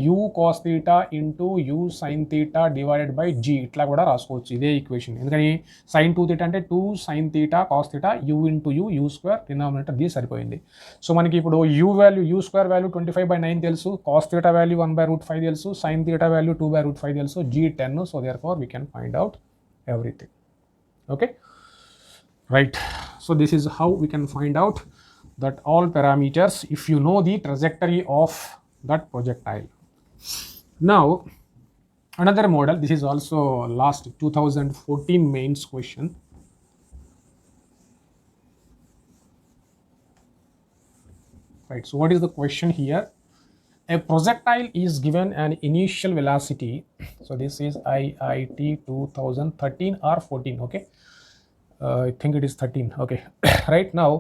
u cos theta into u sin theta divided by g ఇట్లా కూడా రాసుకోవచ్చు ఇదే equation. ఎందుకని sin 2 theta అంటే 2 sin theta cos theta, u into u square denominator the సరిపోయింది. సో మనకి ఇప్పుడు u స్క్వేర్ వాల్యూ 25/9 తెలుసు, cos theta వాల్యూ 1/√5 తెలుసు, sin theta వాల్యూ 2/√5 తెలుసు, g 10. So therefore we can find out everything. Okay, right. So this is how we can find out that all parameters if you know the trajectory of that projectile. Now another model, this is also last 2014 mains question. Right, so what is the question here? A projectile is given an initial velocity, so this is IIT 2013 or 14. Okay, I think it is 13. Okay, right. Now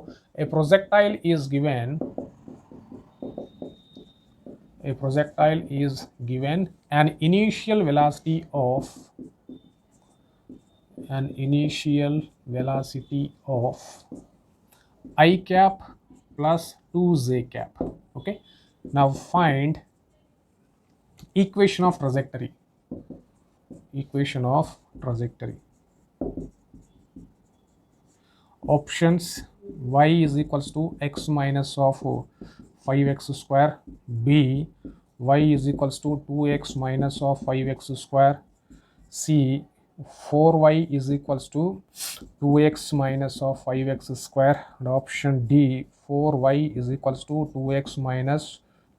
a projectile is given an initial velocity of I cap plus 2j cap. Okay, now find equation of trajectory. Options: y is equals to x minus of 5x square, b y is equals to 2x minus of 5x square, c 4y is equals to 2x minus of 5x square, and option d 4y is equals to 2x minus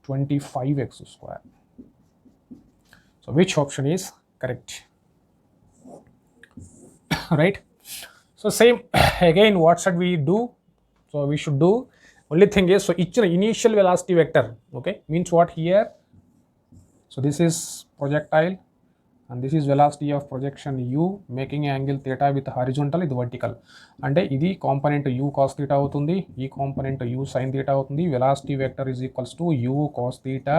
25x square. So which option is correct? Right, so same again, what should we do? So we should do Only thing is, so each initial velocity vector, okay, means what here? So this is projectile and this is velocity of projection u making angle theta with horizontal, ఇది vertical. అంటే ఇది component u cos theta అవుతుంది, ఈ component u sin theta అవుతుంది. Velocity vector is equals to u cos theta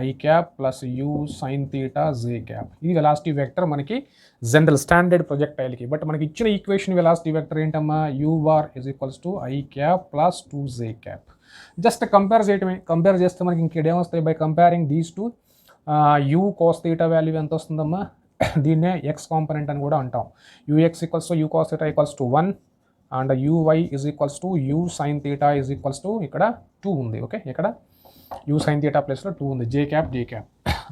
i cap plus u sin theta j cap. ఇది velocity vector మనకి general standard ప్రొజెక్టైల్కి. But మనకి ఇచ్చిన ఈక్వేషన్ వెలాసిటీ వెక్టర్ ఏంటమ్మా? u bar is equals to i cap plus 2j cap. Just compare చేయటమే. Compare చేస్తే మనకి ఇంకేమొస్తాయి? By comparing these two u cos theta value ఎంత వస్తుందమ్మా? దీన్నే ఎక్స్ కాంపోనెంట్ అని కూడా అంటాం. ux equals to u cos theta equals to 1 and uy is equals to u sin theta is equals to ఇక్కడ 2 ఉంది. ఓకే, ఇక్కడ u sin theta ప్లస్లో 2 ఉంది. j cap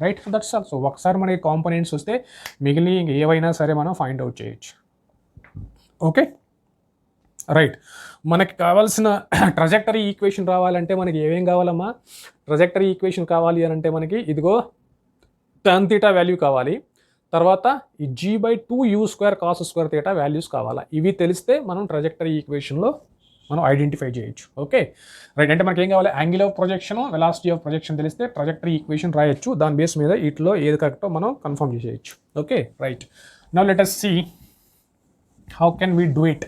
right. That's all. So ఒకసారి మనకి కాంపోనెంట్స్ వస్తే మిగిలిన ఏవైనా సరే మనం ఫైండ్ అవుట్ చేయొచ్చు. Okay, right. మనకి కావాల్సిన ట్రజెక్టరీ ఈక్వేషన్ రావాలంటే మనకి ఏమేం కావాలమ్మా? ట్రజెక్టరీ ఈక్వేషన్ కావాలి అని అంటే మనకి ఇదిగో tan theta వాల్యూ కావాలి, తర్వాత ఈ g/2u² cos square theta values కావాలా. ఇవి తెలిస్తే మనం ట్రజెక్టరీ ఈక్వేషన్లో మనం ఐడెంటిఫై చేయొచ్చు. Okay, right. అంటే మనకి ఏం కావాలి? Angle of projection, velocity of projection తెలిస్తే ట్రజెక్టరీ ఈక్వేషన్ రాయొచ్చు. దాని బేస్ మీద వీటిలో ఏది కరెక్టో మనం కన్ఫర్మ్ చేసేయచ్చు. Okay, right. Now let us see how can we do it.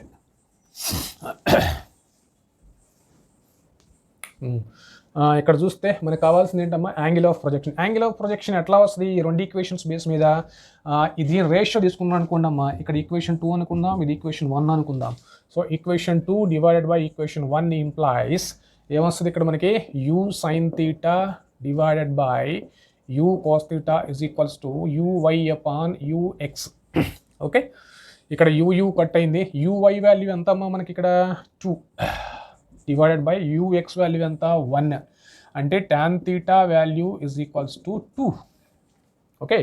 ఇక్కడ చూస్తే మనకు కావాల్సింది ఏంటమ్మా? Angle of projection. Angle of projection ఎట్లా వస్తుంది? ఈ రెండు ఈక్వేషన్స్ బేస్ మీద ఇది రేషియో తీసుకున్నాం అనుకుందామా. ఇక్కడ ఈక్వేషన్ 2 అనుకుందాం, ఇది ఈక్వేషన్ 1 అనుకుందాం. So equation 2 divided by equation 1 implies ఏమొస్తుంది? ఇక్కడ మనకి u sin theta divided by u cos theta is equals to uy upon ux. Okay, ఇక్కడ u కట్ అయింది. uy వాల్యూ ఎంత అమ్మా మనకి? ఇక్కడ 2 డివైడెడ్ బై ux వాల్యూ ఎంత? 1. అంటే tan theta value is equals to 2. Okay,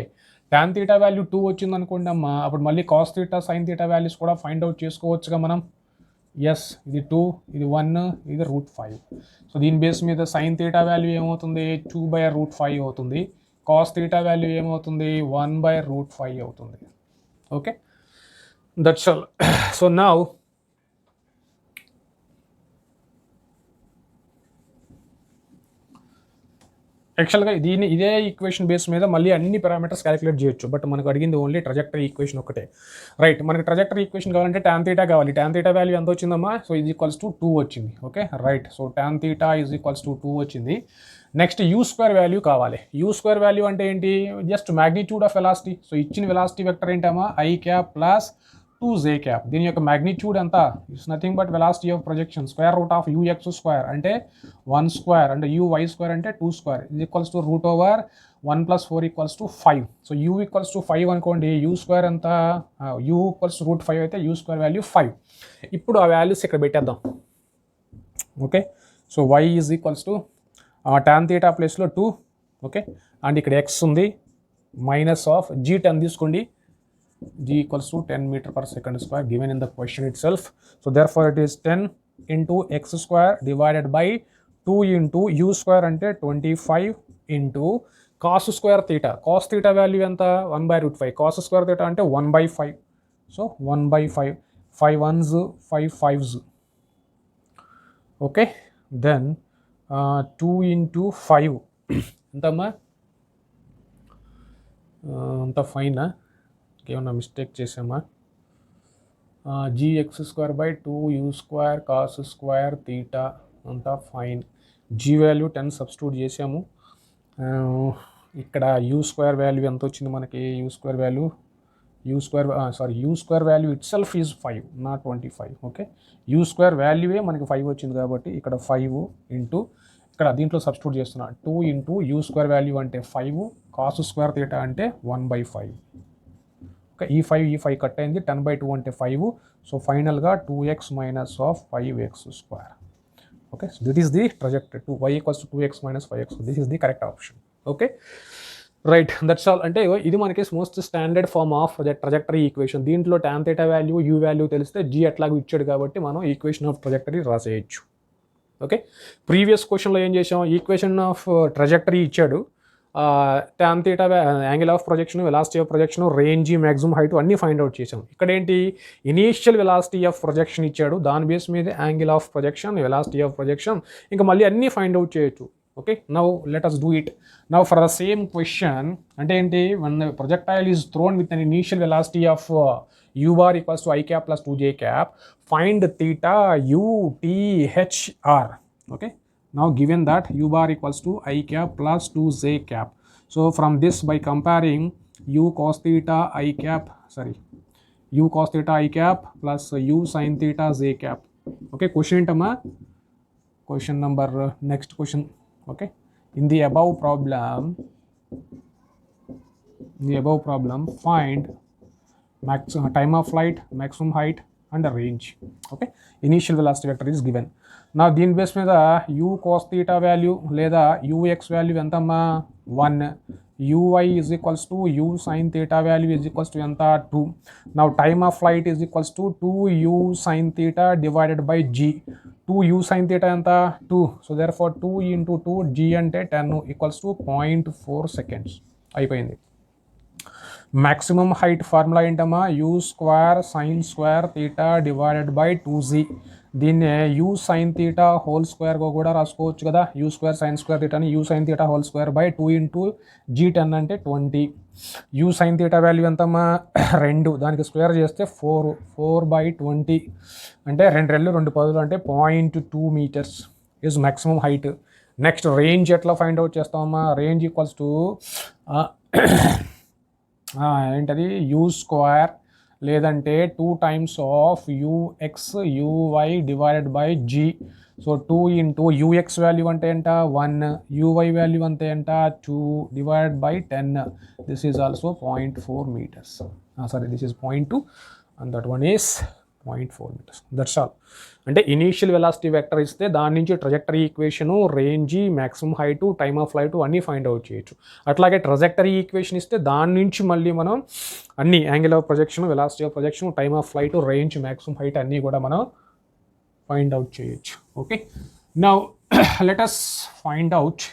tan theta value 2 వచ్చింది అనుకోండి అమ్మా. అప్పుడు మళ్ళీ cos theta sin theta values కూడా ఫైండ్ అవుట్ చేసుకోవచ్చుగా మనం. ఎస్, ఇది 2, ఇది 1, ఇది √5. సో దీని బేస్ మీద sin theta వాల్యూ ఏమవుతుంది? 2/√5 అవుతుంది. cos theta వాల్యూ ఏమవుతుంది? 1/√5 అవుతుంది. Okay, that's all. So now యాక్చువల్గా ఇదే ఈక్వేషన్ బేస్ మీద మళ్ళీ అన్ని పారామీటర్స్ క్యాలిక్యులేట్ చేయొచ్చు. బట్ మనకు అడిగింది ఓన్లీ ట్రజెక్టరీ ఈక్వేషన్ ఒకటే. రైట్, మనకి ట్రజెక్టరీ ఈక్వేషన్ కావాలంటే tan theta కావాలి. tan theta వాల్యూ ఎంత వచ్చిందమ్మా? సో ఈజ్ ఈక్వల్స్ టు 2 వచ్చింది. Okay, right. So tan theta is equals to 2 వచ్చింది. నెక్స్ట్ u² వాల్యూ కావాలి. u² వాల్యూ అంటే ఏంటి? Just magnitude of velocity. So ఇచ్చిన వెలాసిటీ వెక్టర్ ఏంటమ్మా? i cap plus 2j cap. దీని యొక్క మ్యాగ్నిట్యూడ్ ఎంత? It's nothing but velocity of projection square root of ux² అంటే 1² అంటే uy² అంటే 2² ఇది ఈక్వల్స్ టు √1 + 4 = 5. సో u = 5 అనుకోండి. u² ఎంత? u = √5 అయితే u² వాల్యూ 5. ఇప్పుడు ఆ వాల్యూస్ ఇక్కడ పెట్టేద్దాం. Okay, so y = tan theta ప్లేస్లో 2. ఓకే, అండ్ ఇక్కడ x ఉంది మైనస్ ఆఫ్ g10 తీసుకోండి. g = 10 m/s² given in the question itself. So therefore it is 10 into x² divided by 2 into u² అంటే 25 into cos² theta. cos theta value ఎంత? 1/√5. cos² theta అంటే 1/5. So 1/5. 5 1s 5 5s. Okay, then 2 into 5 ఎంతమ్మా? అంత ఫైనా? ఏమన్నా mistake చేసామా? gx² 2u² cos² theta అంతా fine. g value 10 substitute చేసాము. ఇక్కడ u² వాల్యూ ఎంత వచ్చింది మనకి? u² value it self is 5 not 25. Okay, u² వాల్యూవే మనకి 5 వచ్చింది కాబట్టి ఇక్కడ 5 ఇంటూ ఇక్కడ దీంట్లో సబ్స్టిట్యూట్ చేస్తున్నా. 2 ఇంటూ u² వాల్యూ అంటే 5, cos² theta అంటే 1/5. ఓకే, ఈ 5 కట్ అయింది. 10/2 అంటే 5. సో ఫైనల్గా 2x minus of 5x². Okay, so this is the trajectory. y = 2x minus 5x. This is the correct option. Okay, right. That's all. అంటే ఇది మనకి most standard form of trajectory equation. దీంట్లో tan theta value, u value తెలిస్తే g ఎట్లాగో ఇచ్చాడు కాబట్టి మనం equation of trajectory రాసేయచ్చు. ఓకే, ప్రీవియస్ క్వశ్చన్లో ఏం చేసాం? ఈక్వేషన్ ఆఫ్ ట్రజెక్టరీ ఇచ్చాడు, tan theta angle of projection, velocity of projection, range, maximum height అన్నీ ఫైండ్ అవుట్ చేసాం. ఇక్కడ ఏంటి ఇనీషియల్ వెలాసిటీ ఆఫ్ ప్రొజెక్షన్ ఇచ్చాడు, దాని బేస్ మీద angle of projection, velocity of projection, ఇంకా మళ్ళీ అన్నీ ఫైండ్ అవుట్ చేయొచ్చు. Okay, now let us do it. Now for the same question, అంటే ఏంటి, when the projectile is thrown with an initial velocity of u bar equals to I cap plus 2j cap, find theta u t h r. Okay, now given that u bar equals to I cap plus 2j cap, so from this by comparing u cos theta I cap, u cos theta I cap plus u sin theta j cap. Okay, question ఏంటమ్మా, question number next question. Okay, in the above problem find maximum time of flight, maximum height and range. Okay, initial velocity vector is given. Now దీని base మీద u cos theta value లేదా ux value ఎంతమ్మా 1, uy is equals to u sin theta value is equals to ఎంత 2. Now time of flight is equals to 2u sin theta divided by g. 2u sin theta ఎంత 2, so therefore 2 into 2 g అంటే 10 equals to 0.4 seconds. అయిపోయింది. maximum height formula ఏంటమ్మా, u square sine square theta divided by 2z. దీన్నే u sine theta whole స్క్వేర్గా కూడా రాసుకోవచ్చు కదా, u square sine square థీటాని u sine theta whole square by 2 into g10 అంటే 20. u సైన్ థీటా వాల్యూ ఎంతమ్మా 2, దానికి స్క్వేర్ చేస్తే 4 బై 20 అంటే 2 10 అంటే 0.2 meters is maximum height. Next range ఎట్లా ఫైండ్ అవుట్ చేస్తామమ్మా, రేంజ్ ఈక్వల్స్ టు ఏంటది u స్క్వేర్ లేదంటే 2 times of ux uy divided by g. So 2 into ux value అంటే ఎంత 1, uy వాల్యూ అంతే ఎంత 2 divided by 10. This is also 0.4 meters. దిస్ ఈజ్ 0.2 and that one is 0.4 meters. That's all. అంటే initial velocity vector ఇస్తే దాని నుంచి trajectory equation, range, maximum height, time of flight అన్నీ ఫైండ్ అవుట్ చేయొచ్చు. అట్లాగే ట్రజెక్టరీ ఈక్వేషన్ ఇస్తే దాని నుంచి మళ్ళీ మనం అన్ని angle of projection, velocity of projection, time of flight, range, maximum height అన్నీ కూడా మనం ఫైండ్ అవుట్ చేయొచ్చు. Okay, now let us find out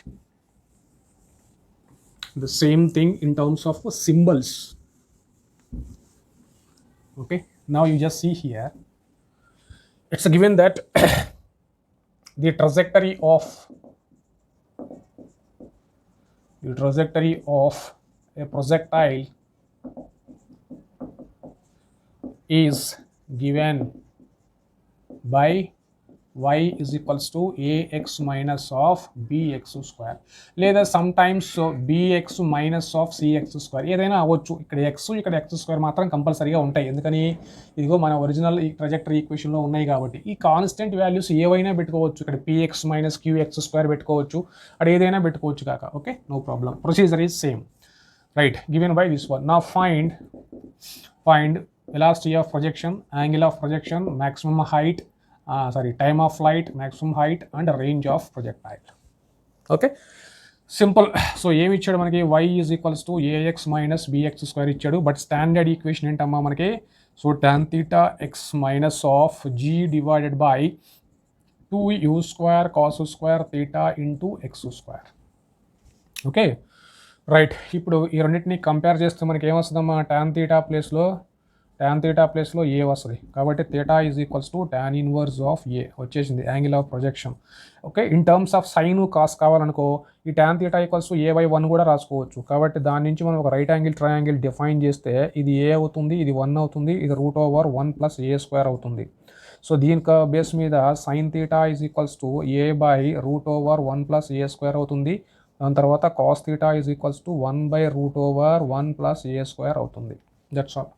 the same thing in terms of symbols. Okay, now you just see here, it's given that the trajectory of a projectile is given by y is equals to ax minus of bx square లేదా some times bx minus of cx square ఏదైనా అవ్వచ్చు. ఇక్కడ x ఇక్కడ x square మాత్రం కంపల్సరీగా ఉంటాయి, ఎందుకని ఇదిగో మన ఒరిజినల్ ఈ ట్రజెక్టరీ ఈక్వేషన్లో ఉన్నాయి కాబట్టి. ఈ కాన్స్టెంట్ వాల్యూస్ ఏవైనా పెట్టుకోవచ్చు, ఇక్కడ px మైనస్ qx స్క్వేర్ పెట్టుకోవచ్చు, అక్కడ ఏదైనా పెట్టుకోవచ్చు కాక. Okay, no problem, procedure is same, right, given by this one. నా find velocity of projection, angle of projection, maximum height, time of flight, maximum height and range of projectile. Okay, simple. So ఏమి ఇచ్చాడు మనకి, y is equals to ax minus bx square ఇచ్చాడు. But standard equation ఏంటమ్మా మనకి, so tan theta x minus of g divided by 2u square cos square theta into X square. Okay, right. ఇప్పుడు ఈ రెండింటిని compare చేస్తే మనకి ఏమొస్తుందమ్మా, tan theta ప్లేస్లో A వస్తుంది కాబట్టి theta is equals to tan inverse of A వచ్చేసింది, angle of projection. Okay, in terms of sine cos కావాలనుకో ఈ tan theta equals to a/1 కూడా రాసుకోవచ్చు. కాబట్టి దాని నుంచి మనం ఒక రైట్ యాంగిల్ ట్రయాంగిల్ డిఫైన్ చేస్తే ఇది ఏ అవుతుంది, ఇది 1 అవుతుంది, ఇది √1 + a² అవుతుంది. సో దీనికి బేస్ మీద sine theta is equals to a/√1 + a² అవుతుంది. దాని తర్వాత cos theta is equals to 1/√1 + a² అవుతుంది. That's all.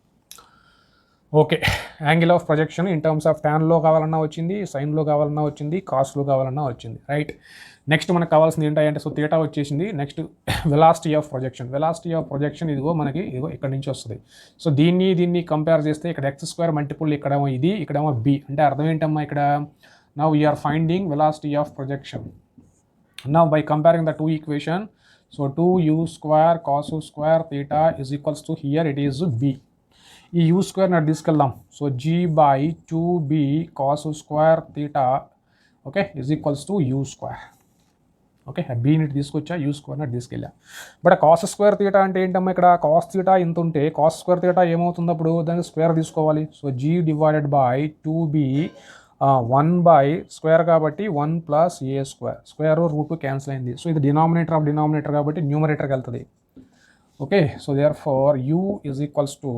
Okay, angle of projection in terms of ట్యాన్లో కావాలన్నా వచ్చింది, సైన్లో కావాలన్నా వచ్చింది, కాస్ట్లో కావాలన్నా వచ్చింది, రైట్. నెక్స్ట్ మనకు కావాల్సింది ఏంటంటే, సో థీటా వచ్చేసింది. నెక్స్ట్ వెలాసిటీ ఆఫ్ ప్రొజెక్షన్ ఇదిగో మనకి ఇదిగో ఇక్కడ నుంచి వస్తుంది. సో దీన్ని కంపేర్ చేస్తే ఇక్కడ x² మల్టిపుల్ ఇక్కడేమో ఇది, ఇక్కడేమో b, అంటే అర్థం ఏంటమ్మా ఇక్కడ, now we are finding velocity of projection. Now by comparing the two equation, so 2u square cos square theta is equals to here it is b. ఈ u స్క్వేర్ నాకు తీసుకెళ్దాం. So g/2b cos square theta okay is equals to u square. Okay, బీని తీసుకొచ్చా, U స్క్వేర్ని అటు తీసుకెళ్ళా. But cos square theta అంటే ఏంటమ్మా, ఇక్కడ కాస్ తీటా ఇంత ఉంటే కాస్ స్క్వేర్ తీటా ఏమవుతుంది అప్పుడు, దానికి స్క్వేర్ తీసుకోవాలి. So g divided by 2b 1 by square కాబట్టి 1 ప్లస్ ఏ స్క్వేర్, స్క్వేర్ రూట్ క్యాన్సిల్ అయింది. సో ఇది డినామినేటర్ ఆఫ్ డినామినేటర్ కాబట్టి న్యూమరేటర్కి వెళ్తుంది. Okay, so therefore u is equals to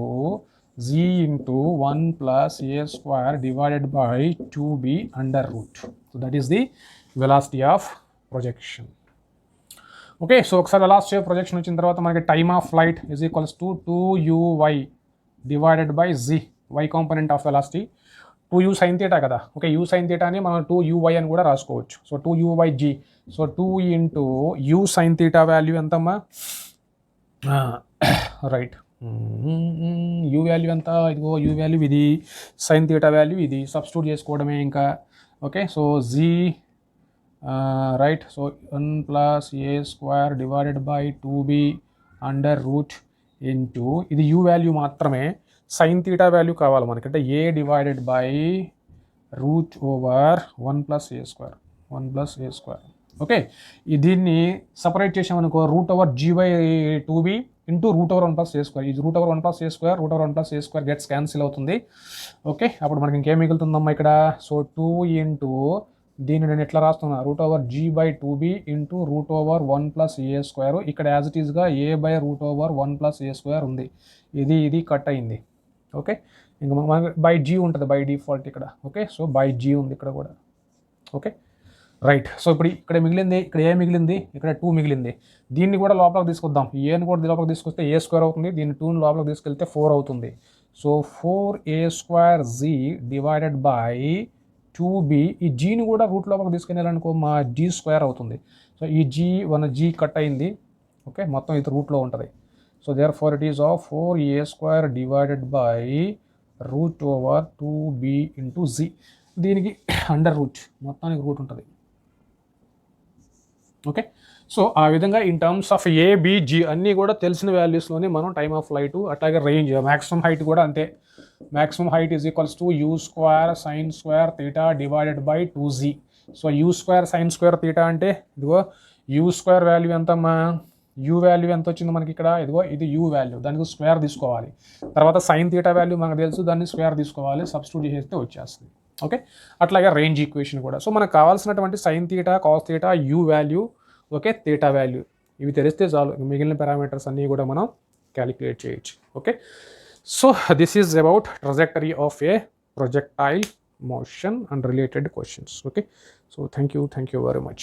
z into 1 plus a square divided by 2b under root. So that is the velocity of projection. Okay, so ఒకసారి velocity of projection వచ్చిన తర్వాత మనకి time of flight is equals to 2uy divided by z, y component of velocity 2u sin theta కదా. Okay, u sin theta అని మనం 2uy అని కూడా రాసుకోవచ్చు. So 2uy/g, so 2 into u sin theta value ఎంతమ్మా, రైట్, యూ వాల్యూ ఎంత, ఇదిగో u value ఇది, సైన్ థీటా వాల్యూ ఇది, సబ్స్టిట్యూట్ చేసుకోవడమే ఇంకా. Okay, so g right, so 1 plus A square divided by 2b under root into, ఇది U value మాత్రమే, sine theta value కావాలి మనకంటే A divided by root over 1 plus A square, 1 plus A square. Okay, దీన్ని separate చేసామనుకో, root over G by 2b into root over 1 plus A square, ఇది root over 1 plus ఏ square, root over 1 plus ఏ square gets cancel అవుతుంది. ఓకే, అప్పుడు మనకి ఇంకేం మిగులుతుందమ్మా ఇక్కడ, so 2 into దీన్ని నేను ఎట్లా రాస్తున్నా, root over G by 2b into root over 1 plus A square, ఇక్కడ యాజ్ ఇట్ ఈస్గా a by root over 1 plus A square ఉంది, ఇది కట్ అయింది. ఓకే, ఇంకా మనకి బై జీ ఉంటుంది బై డిఫాల్ట్ ఇక్కడ. ఓకే, సో బై జీ ఉంది ఇక్కడ కూడా. ఓకే, రైట్, సో ఇప్పుడు ఇక్కడ మిగిలింది, ఇక్కడ ఏ మిగిలింది, ఇక్కడ 2 మిగిలింది, దీన్ని కూడా లోపలికి తీసుకొద్దాం. ఏని కూడా లోపలికి తీసుకొస్తే ఏ స్క్వేర్ అవుతుంది, దీన్ని 2ని లోపలికి తీసుకెళ్తే 4 అవుతుంది. So 4a square g divided by 2b, ఈ జీని కూడా రూట్ లోపలికి తీసుకెళ్ళాలనుకో మా జీ స్క్వేర్ అవుతుంది. సో ఈ జీ కట్ అయింది. ఓకే, మొత్తం ఇది రూట్లో ఉంటుంది. So therefore it is of 4a square divided by root over 2b into g, దీనికి అండర్ రూట్, మొత్తానికి రూట్ ఉంటుంది. ఓకే, సో ఆ విధంగా in terms of a b g అన్నీ కూడా తెలిసిన వాల్యూస్లోనే మనం టైమ్ ఆఫ్ ఫ్లైట్, అట్లాగే రేంజ్, మ్యాక్సిమం హైట్ కూడా అంతే. Maximum height is equals to you square sine square theta divided by 2z. So U square sine square theta అంటే ఇదిగో యూ స్క్వేర్ వాల్యూ ఎంతమ్మా, యూ వాల్యూ ఎంత వచ్చింది మనకి ఇక్కడ, ఇదిగో ఇది యూ వాల్యూ, దానికి స్క్వేర్ తీసుకోవాలి. తర్వాత సైన్ తీటా వాల్యూ మనకు తెలుసు, దాన్ని స్క్వేర్ తీసుకోవాలి, సబ్స్టిట్యూట్ చేస్తే వచ్చేస్తుంది. ఓకే, అట్లాగే రేంజ్ ఈక్వేషన్ కూడా. సో మనకు కావాల్సినటువంటి sine theta, cos theta, you value, okay, theta value, ఇవి తెలిస్తే చాలు, మిగిలిన పారామీటర్స్ అన్నీ కూడా మనం క్యాలిక్యులేట్ చేయొచ్చు. Okay, so this is about trajectory of A projectile motion and related questions. Okay, so thank you very much.